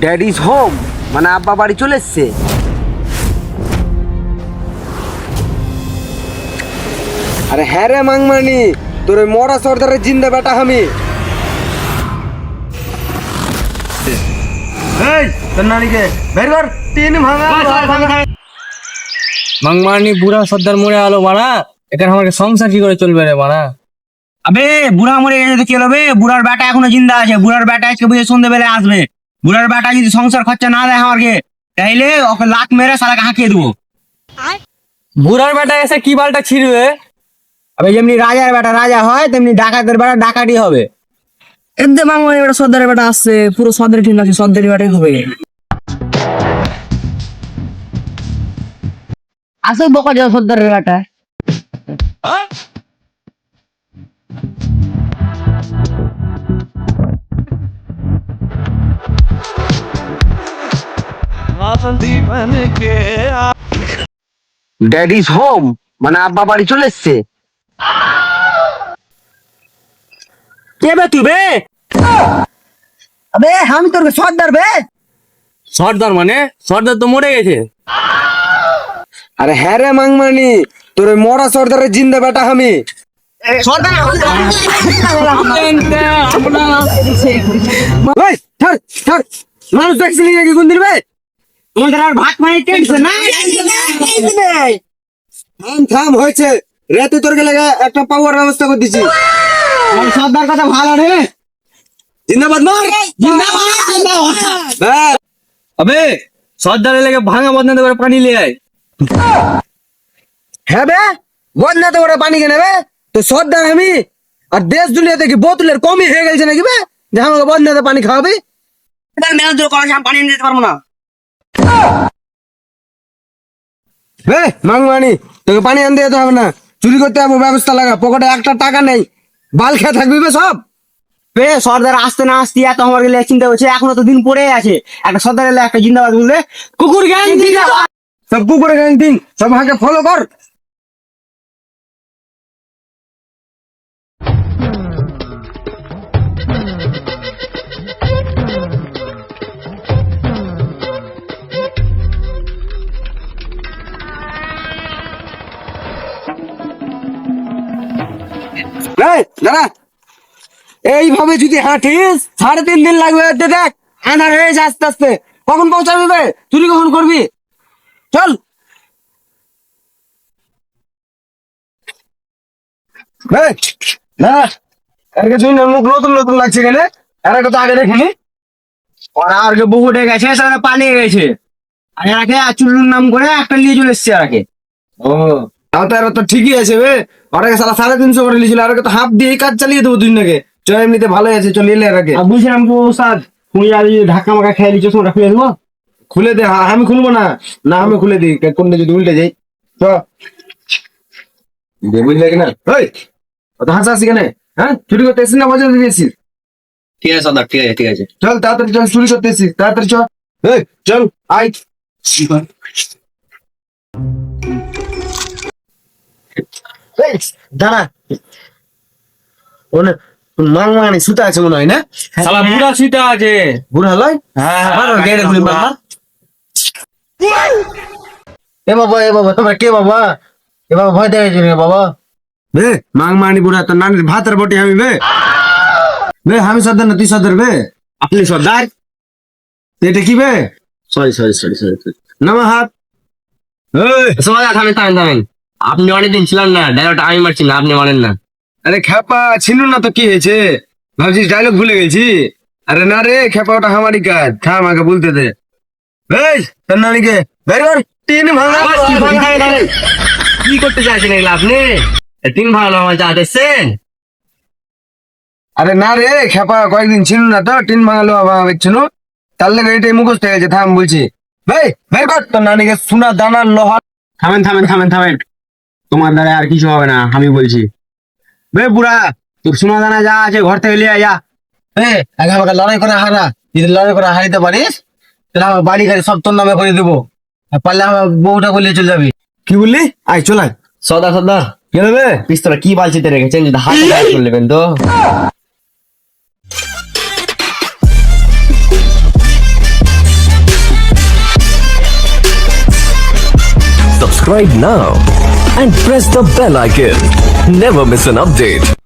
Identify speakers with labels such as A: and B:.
A: Dad is home মানে আব্বা বাড়ি চলে এসছে। আরে হ্যাঁ রে মাংমানি, তোর ওই মরা সর্দারের জিন্দা বেটা আমি। এই তোর নানিকে বের কর, তিন ভাঙা
B: মাংমানি বুড়া সর্দার মরে আলো বাড়া, এখানে আমাকে সংসার কি করে চলবে রে বাড়া?
C: আবে বুড়া মরে গেছে তো কি হলো বে? বুড়ার বেটা এখনো জিন্দা আছে। বুড়ার বেটা আজকে বুঝে সন্ধ্যেবেলা আসবে। বুড়ার বেটা যদি সংসার খরচা না দেয় আমাকে, তাইলে ওকে লাত মেরে সালাকে হাঁকিয়ে দেবো।
B: বুড়ার বেটা এসে কি বালটা ছিড়বে?
C: আবে যেমনি রাজার বেটা রাজা হয়, তেমনি ডাকাতের বেটা ডাকাতি হবে। এমনি মাংমানি বেটা সর্দারের বেটা আসছে, পুরো সর্দারি ঠিক আছে, সর্দারি বেটাই হবে। আসুক বকা যাও সর্দারের বেটা।
A: ড্যাড ইজ হোম মানে আব্বা বাড়ি চলে এসছে।
C: কে বে তুই বে? আবে আমি তোর সর্দার বে।
B: সর্দার মানে? সর্দার তো মরে গেছে।
A: আরে হ্যাঁ রে মাংমানি, তোর ওই মরা সর্দারের জিন্দা বেটা আমি।
C: সর্দার
A: ওই ছাড় ছাড়, মানুষ দেখছিলি নাকি কোন দিন ভাই?
C: তোমাদের আর ভাত মাই টেনছে না?
A: থাম থাম হয়েছে রে, তুই তোর গেলে একটা পাওয়ার ব্যবস্থা করে দিছি।
C: সর্দার কথা ভালো রে।
A: জিন্দাবাদ মার, হ্যাঁ।
B: আবে সর্দারের লেগে ভাঙা বদনাতে করে পানি লিয়ে আয়।
A: হ্যাঁ বে, বন্যাতে ওরা পানি কেনে বে? তো সর্দার আমি, আর দেশ দুনিয়াতে কি বোতলের কমই হয়ে গেছে নাকি বে যে আমাকে বন্যাতে পানি খাওয়াবি?
C: মেলা দূর করা পানি এনে দিতে পারবো না।
A: বে মাংমানি, তোকে পানি আনতে যেতে হবে না, চুরি করতে হবে ব্যবস্থা লাগা। পকেটে একটা টাকা নেই, বাল খেয়ে থাকবি বে সব।
C: বে সর্দার আসতে না আসতে এত আমার গেলে চিন্তা হচ্ছে, এখনো তো দিন পড়ে আছে। একটা সর্দার এলে একটা জিন্দাবাদ বললে কুকুর গ্যাং জিন্দাবাদ।
A: সব কুকুরে গ্যাং দিন, সব হাকে ফলো কর। এই, দাঁড়া। এইভাবে যদি হাঁটিস 3.5 দিন লাগবে। দেখ আন্ধার হয়েছে আস্তে আস্তে, কখন পৌঁছাবি বে? চুরি কখন করবি? চল এই, না এরকে শুনি না, মুখ নতুন নতুন লাগছে কেন? এরকে তো আগে দেখিনি।
C: ওরা আর কে বহু উঠে গেছে, সারা পালিয়ে গেছে। আর এরাকে চুল্লুর নাম করে একটা নিয়ে চলে এসছে এরাকে।
A: ও তাও তো এরা তো ঠিকই আছে বে, ওরাকে সালা 350 করে নিয়েছিল, আর তো হাফ দিয়ে কাজ চালিয়ে দেবো দুই নাকি। চল এমনিতে ভালোই আছে, চল এলে এরাকে
C: আর বুঝলাম তো ওস্তাদ, তুমি আর ধাক্কা মাকা খেয়ে নিচ্ছ, তোমরা খুলে দেবো।
A: খুলে দে। আমি খুলবো না, না আমি খুলে দিই, কোনটা যদি উল্টে যাই তো বুঝলে কিনা। ওই অত হাসাহাসি কেন? হ্যাঁ, চুরি করতে এসিস না মজা দিয়েছিস?
B: ঠিক আছে সর্দার, ঠিক আছে ঠিক আছে।
A: চল তাড়াতাড়ি চল, চুরি করতে এসিস, তাড়াতাড়ি চল। এই চল আয়। এই, দাঁড়া, ওনে মাংমানি সুতা আছে মনে হয় না?
B: শালা বুড়া সুইটা আছে।
A: বুড়া লয়।
B: হ্যাঁ
A: মারো, গেড়ে গুলি মার। এ বাবা, এ বাবা, তোমরা কে বাবা? এ বাবা ভয় দেখাইছো রে বাবা। বে মাংমানি বুড়া, তোর নানির ভাতের বটি আমি বে। বে আমি সর্দার না, তুই সর্দার বে।
B: আপনি সর্দার?
A: এটা কি বে?
B: Sorry sorry sorry sorry.
A: নামা হাত। এই
B: সর্দার থামেন থামেন থামেন। আপনি অনেকদিন ছিলেন না, ডায়লগটা আমি মারছি না, আপনি মানেন না।
A: আরে খেপা ছিল না তো কি হয়েছে? ভাবছিস ডায়লগ ভুলে গেছি? আরে না রে খেপা, ওটা আমারই কাজ, থাম আগে বলতে দে। এই তোর নানিকে বের কর, তিন ভাঙা।
B: কি করতে চাইছেন এগুলো আপনি? তিন ভালো আমার চা দেখছেন?
A: আরে না রে খেপা, কয়েকদিন ছিল না তো, টিন ভাঙালো আবার ছিল, তার লেগে এটাই মুখস্থ হয়ে গেছে। থাম বলছি, ভাই বের কর তোর নানিকে, সোনা দানার লোহা।
C: থামেন থামেন থামেন থামেন, তোমার দ্বারা আর কিছু হবে না, আমি বলছি। বে বুড়া, তোর সোনা দানা যা আছে ঘর থেকে লিয়ে আয়, যা।
A: আগে আমাকে লড়াই করে হারা, যদি লড়াই করে হারিতে পারিস তাহলে আমার বাড়ি গাড়ি সব তোর নামে করে দেবো, আর পারলে আমার বউটা বলে চলে যাবি। কি বললি? আয় চল আয়।
B: সর্দার সর্দার,
A: কি হবে?
B: পিস্তলটা কি বালছিতে রেখেছেন, যদি হাতে করে নেবেন তো।
D: subscribe now and press the bell icon. Never miss an update.